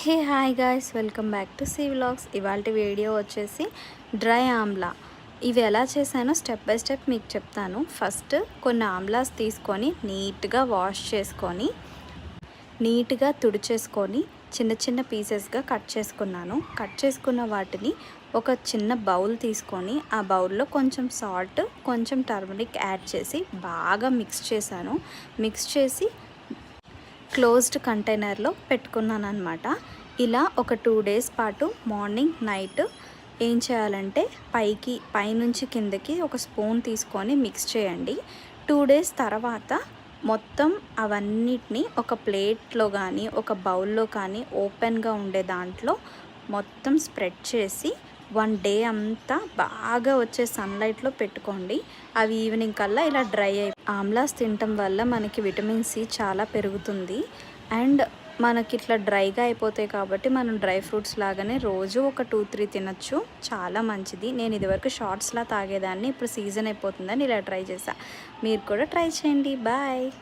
Hey hi guys, welcome back to C vlogs. ఇవాళ video వచ్చేసి dry amla. ఇవి ఎలా చేశానో స్టెప్ బై స్టెప్ మీకు చెప్తాను. ఫస్ట్ కొన్ని ఆమ్లాస్ తీసుకొని నీట్గా వాష్ చేసుకొని నీట్గా తుడిచేసుకొని చిన్న చిన్న పీసెస్గా కట్ చేసుకున్నాను. కట్ చేసుకున్న వాటిని ఒక చిన్న బౌల్ తీసుకొని ఆ బౌల్లో కొంచెం సాల్ట్, కొంచెం టర్మరిక్ యాడ్ చేసి బాగా మిక్స్ చేశాను. మిక్స్ చేసి క్లోజ్డ్ కంటైనర్లో పెట్టుకున్నాను అనమాట. ఇలా ఒక 2 days పాటు మార్నింగ్ నైట్ ఏం చేయాలంటే పైనుంచి కిందకి ఒక స్పూన్ తీసుకొని మిక్స్ చేయండి. 2 days తర్వాత మొత్తం అవన్నిటిని ఒక ప్లేట్లో కానీ ఒక బౌల్లో కానీ ఓపెన్గా ఉండే దాంట్లో మొత్తం స్ప్రెడ్ చేసి 1 day అంతా బాగా వచ్చే సన్లైట్లో పెట్టుకోండి. అవి ఈవినింగ్ కల్లా ఇలా డ్రై ఆమ్లాస్ తినటం వల్ల మనకి విటమిన్ సి చాలా పెరుగుతుంది. అండ్ మనకి ఇట్లా డ్రైగా అయిపోతాయి కాబట్టి మనం డ్రై ఫ్రూట్స్ లాగానే రోజు ఒక 2-3 తినచ్చు. చాలా మంచిది. నేను ఇదివరకు షార్ట్స్లా తాగేదాన్ని, ఇప్పుడు సీజన్ అయిపోతుందని ఇలా ట్రై చేశా. మీరు కూడా ట్రై చేయండి. బాయ్.